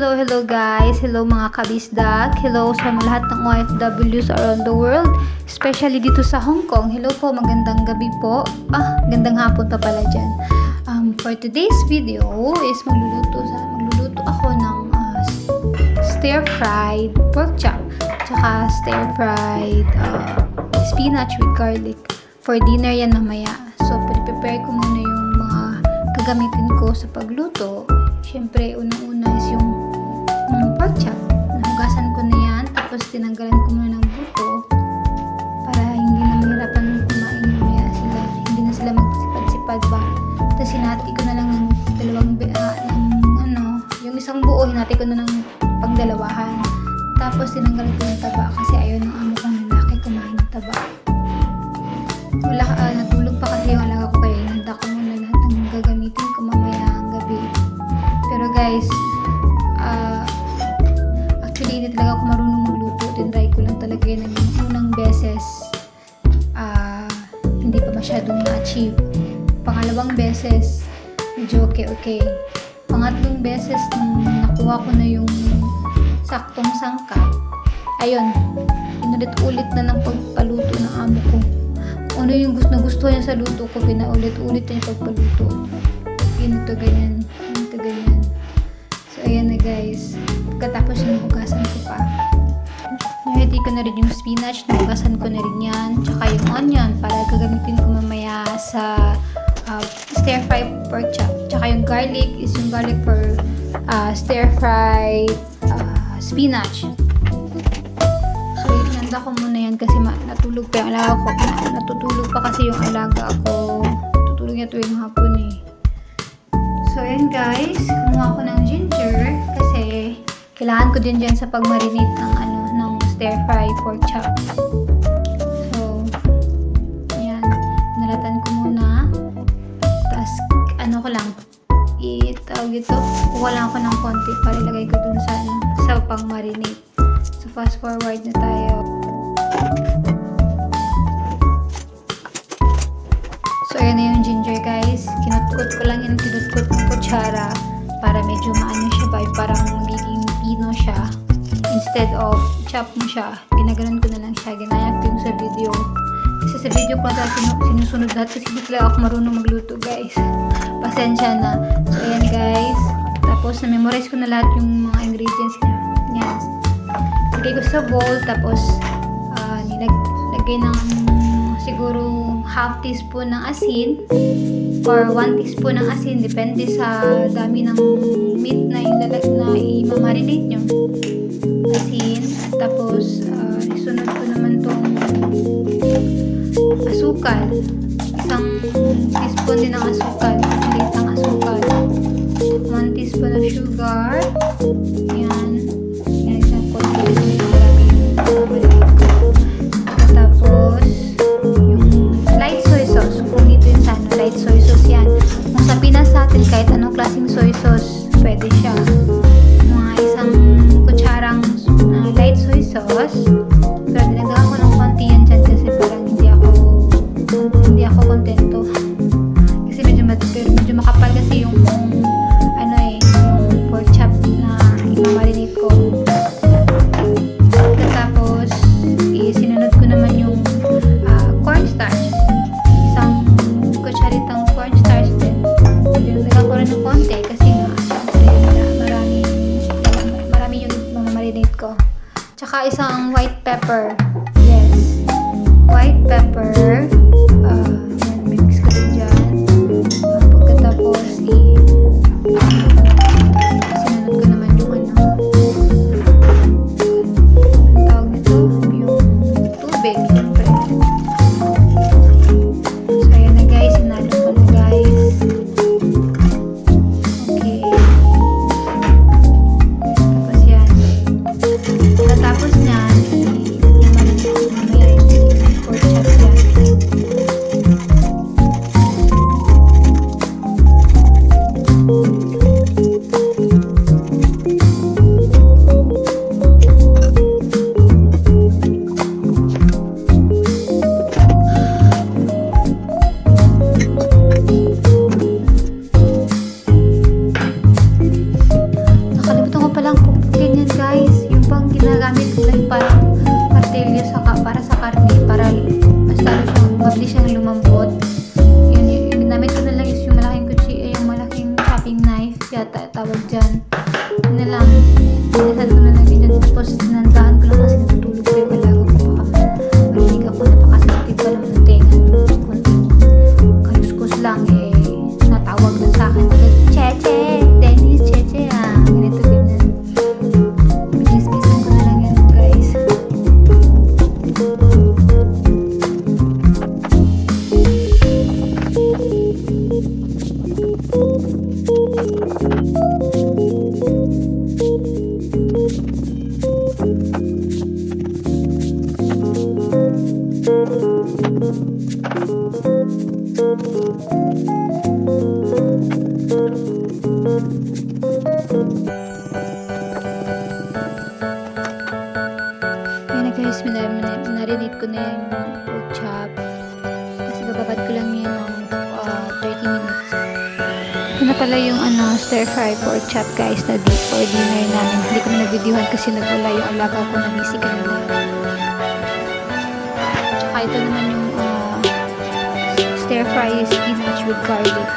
Hello guys. Hello mga kabisdak. Hello sa lahat ng OFWs around the world, especially dito sa Hong Kong. Hello po, magandang gabi po. Gandang hapon pa pala dyan. For today's video is magluluto ako ng stir-fried pork chop, tsaka stir-fried spinach with garlic. For dinner yan mamaya. So, prepare ko muna yung mga gagamitin ko sa pagluto. Siyempre, unang-una is yung pork chop. Nahugasan ko na yan, tapos tinanggalan ko muna ng buto para hindi na mahirapan kumain mamaya sila. Hindi na sila magsipad-sipad ba. Tapos hinati ko na lang ng yung isang buo, hinati ko na ng pagdalawahan. Tapos tinanggalan ko ng taba kasi ayaw ng amo kong lalaki kumain ng taba. Natulog pa kasi yung alaga ko kaya hinanda ko muna lahat ng gagamitin ko mamaya ang gabi. Pero guys, actually hindi talaga ako marunong magluto. Tinry ko lang talaga yun ng unang beses. Hindi pa masyadong na-achieve. Pangalawang beses, medyo okay. Pangatlong beses, nung nakuha ko na yung saktong sangkap, ayun, inulit-ulit na ng pagpaluto ng amo ko. Ano yung gusto niya sa luto ko, pinaulit-ulit niya yung pagpaluto. Ganito, ganyan. So, ayan na guys. Pagkatapos yung hugasan ko pa. Nahiti ko na rin yung spinach, nahugasan ko na rin yan. Tsaka yung onion, para gagamitin ko mamaya sa stir-fried pork chop. Tsaka yung garlic is yung garlic for stir-fried spinach. So, inanda ko muna yan kasi natulog pa yung alaga ko. Natutulog pa kasi yung alaga ko. Natutulog niya tuwing hapon eh. So, ayan guys. Kumuha ko ng ginger kasi kailangan ko din dyan sa pag-marinate ng stir-fried pork chop. So, ayan. Nalatan ko muna. Tapos, ko lang. Itawag ito. Kuha lang ako ng konti para ilagay ko dun sa pang-marinate. So, fast forward na tayo. So, ayan na yung ginger guys. Kinutkot ko lang yung kinutkot ng kutsara para medyo maano siya ba, parang magiging pino siya. Instead of chop mo siya, pinaganon ko na lang siya. Ginaya ko yung sa video. Kasi sa video ko na sinusunod lahat kasi hindi talaga ako marunong magluto guys. Pasensya na. So, ayan guys. Tapos, na-memorize ko na lahat yung mga ingredients niya. Yan. Lagay ko sa bowl. Tapos, nilagay ng siguro half teaspoon ng asin or 1 teaspoon ng asin. Depende sa dami ng meat na i-marinate nyo. Asin. Tapos, isunod ko naman tong asukal. Isang teaspoon din ng asukal. Maliit ng asukal. 1 teaspoon of sugar. Yan. Yan isang konti. Marami yung tapos, yung light soy sauce. Kung dito yung light soy sauce yan. Kung sa Pinas natin, kahit anong klaseng soy sauce, pwede siya. Mga isang kutsarang light soy sauce. Pero dinagdagan ko ng konti yan dyan kasi parang hindi ako kontento. Kasi medyo makapal kasi yung pork chop na i-marinate ko. Tapos, sinunod ko naman yung cornstarch. Isang kutsaritang cornstarch din. Dinagdagan ko rin ng konti kasi nga, marami yung marinate ko. Tsaka isang white pepper. Yes. White pepper. Yan, mix ko din dyan. Pagkatapos, sinunod ko naman yung ang tawag nito, yung tubig, siyempre. So, ayan na guys. Sinalo ko na guys. Okay. Tapos yan. Pagkatapos niyan, lumambot. Yun, yung ginamit ko na lang is yung malaking chopping knife yata tawag dyan. Yun na lang. Pinasad ko na lang dyan. Tapos nandahan ko lang kasi natutulog ko yung alaga ko. Baka marinig ako, napakasensitive pa naman ng tenga. Konting kaluskus lang natawag na sa akin. Cheche! Dennis, Cheche ganito ganyan. Binis-bisan ko na lang yan guys. Guys, narinig ko na yung pork chop kasi bababad ko lang yun ng 30 minutes. Ito na pala yung stir fry pork chop guys na deep for dinner namin. Hindi ko na nag-videohan kasi nagwala yung alaga ko na busy kanina. Tsaka ito naman yung stir fry spinach with garlic.